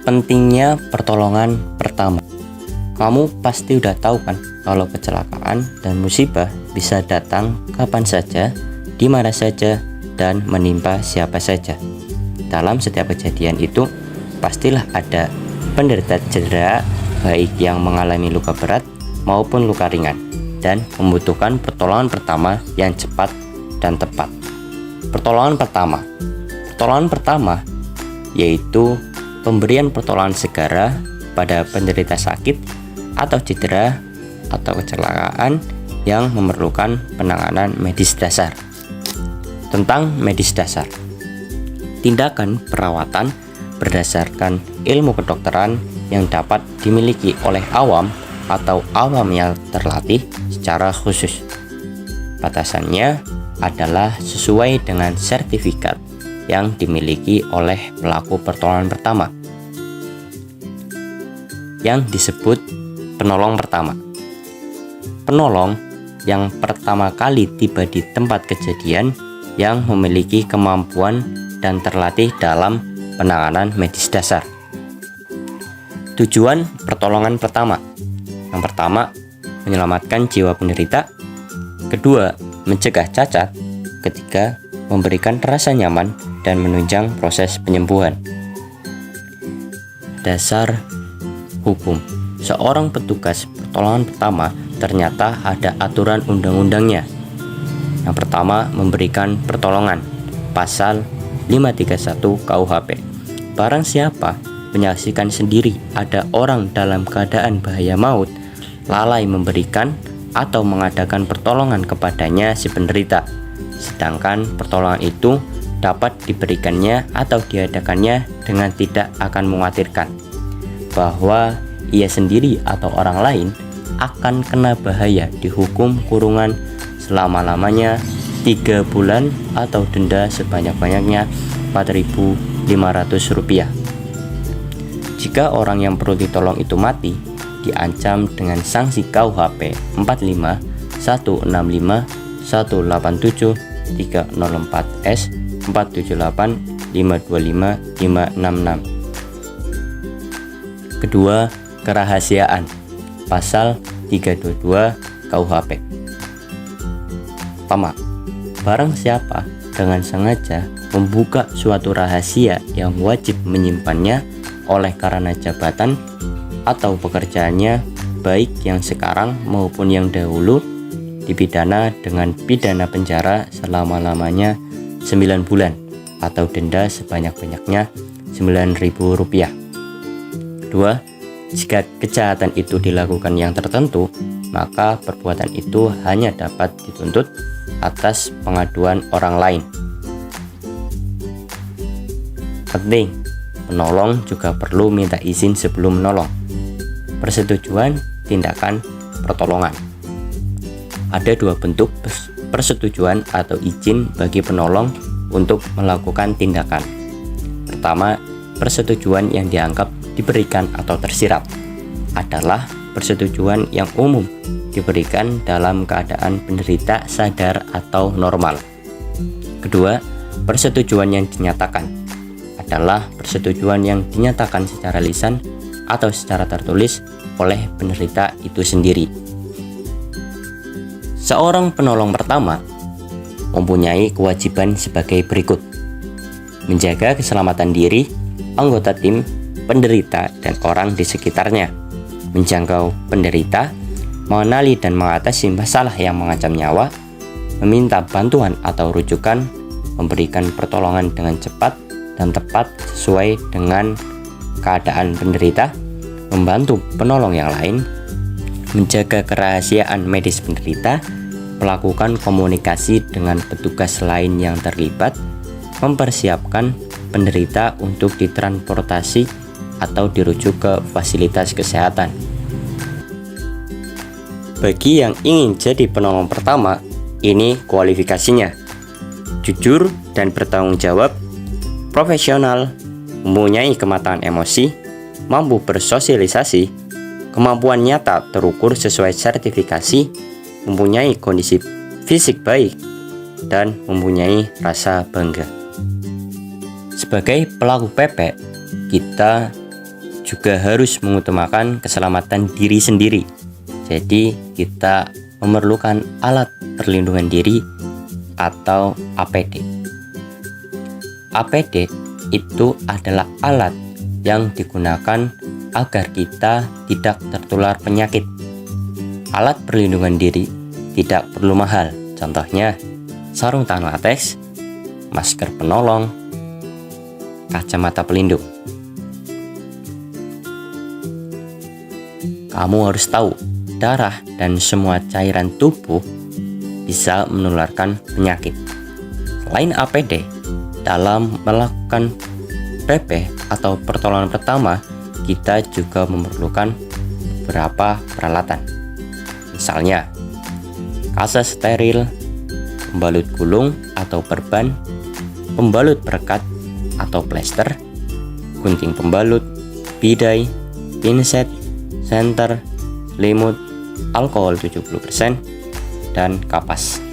Pentingnya pertolongan pertama. Kamu pasti udah tahu kan kalau kecelakaan dan musibah bisa datang kapan saja, di mana saja, dan menimpa siapa saja. Dalam setiap kejadian itu pastilah ada penderita cedera, baik yang mengalami luka berat maupun luka ringan, dan membutuhkan pertolongan pertama yang cepat dan tepat. Pertolongan pertama yaitu pemberian pertolongan segera pada penderita sakit atau cedera atau kecelakaan yang memerlukan penanganan medis dasar. Tentang medis dasar, tindakan perawatan berdasarkan ilmu kedokteran yang dapat dimiliki oleh awam atau awam yang terlatih secara khusus. Batasannya adalah sesuai dengan sertifikat yang dimiliki oleh pelaku pertolongan pertama yang disebut penolong pertama. Penolong yang pertama kali tiba di tempat kejadian yang memiliki kemampuan dan terlatih dalam penanganan medis dasar. Tujuan pertolongan pertama: yang pertama, menyelamatkan jiwa penderita. Kedua, mencegah cacat. Ketiga, memberikan rasa nyaman dan menunjang proses penyembuhan. Dasar hukum: seorang petugas pertolongan pertama ternyata ada aturan undang-undangnya. Yang pertama, memberikan pertolongan. Pasal 531 KUHP. Barang siapa menyaksikan sendiri ada orang dalam keadaan bahaya maut, lalai memberikan atau mengadakan pertolongan kepadanya si penderita, sedangkan pertolongan itu dapat diberikannya atau diadakannya dengan tidak akan mengkhawatirkan bahwa ia sendiri atau orang lain akan kena bahaya, dihukum kurungan selama-lamanya 3 bulan atau denda sebanyak-banyaknya Rp4.500. Jika orang yang perlu ditolong itu mati, diancam dengan sanksi KUHP 45, 165, 187, 304S, 478, 525, 566. Kedua, kerahasiaan. Pasal 322 KUHP. Pertama, barang siapa dengan sengaja membuka suatu rahasia yang wajib menyimpannya oleh karena jabatan atau pekerjaannya, baik yang sekarang maupun yang dahulu, dipidana dengan pidana penjara selama-lamanya 9 bulan atau denda sebanyak-banyaknya Rp9.000. Kedua, jika kejahatan itu dilakukan yang tertentu, maka perbuatan itu hanya dapat dituntut atas pengaduan orang lain. Penting, penolong juga perlu minta izin sebelum menolong. Persetujuan tindakan pertolongan. Ada 2 bentuk persetujuan atau izin bagi penolong untuk melakukan tindakan. Pertama, persetujuan yang dianggap diberikan atau tersirat adalah persetujuan yang umum diberikan dalam keadaan penderita sadar atau normal. Kedua, persetujuan yang dinyatakan adalah persetujuan yang dinyatakan secara lisan atau secara tertulis oleh penderita itu sendiri. Seorang penolong pertama mempunyai kewajiban sebagai berikut: menjaga keselamatan diri, anggota tim, penderita, dan orang di sekitarnya, menjangkau penderita, mengenali dan mengatasi masalah yang mengancam nyawa, meminta bantuan atau rujukan, memberikan pertolongan dengan cepat dan tepat sesuai dengan keadaan penderita, membantu penolong yang lain, menjaga kerahasiaan medis penderita, melakukan komunikasi dengan petugas lain yang terlibat, mempersiapkan penderita untuk ditransportasi atau dirujuk ke fasilitas kesehatan. Bagi yang ingin jadi penolong pertama, ini kualifikasinya: jujur dan bertanggung jawab, profesional, mempunyai kematangan emosi, mampu bersosialisasi, kemampuan nyata terukur sesuai sertifikasi, mempunyai kondisi fisik baik, dan mempunyai rasa bangga. Sebagai pelaku PP, kita juga harus mengutamakan keselamatan diri sendiri. Jadi kita memerlukan alat perlindungan diri atau APD. APD itu adalah alat yang digunakan agar kita tidak tertular penyakit. Alat perlindungan diri tidak perlu mahal, contohnya sarung tangan latex, masker penolong, kacamata pelindung. Kamu harus tahu, darah dan semua cairan tubuh bisa menularkan penyakit. Selain APD, dalam melakukan PP atau pertolongan pertama, kita juga memerlukan beberapa peralatan. Misalnya, kasa steril, pembalut gulung atau perban, pembalut perekat atau plester, gunting pembalut, bidai, pinset, senter, selimut, alkohol 70%, dan kapas.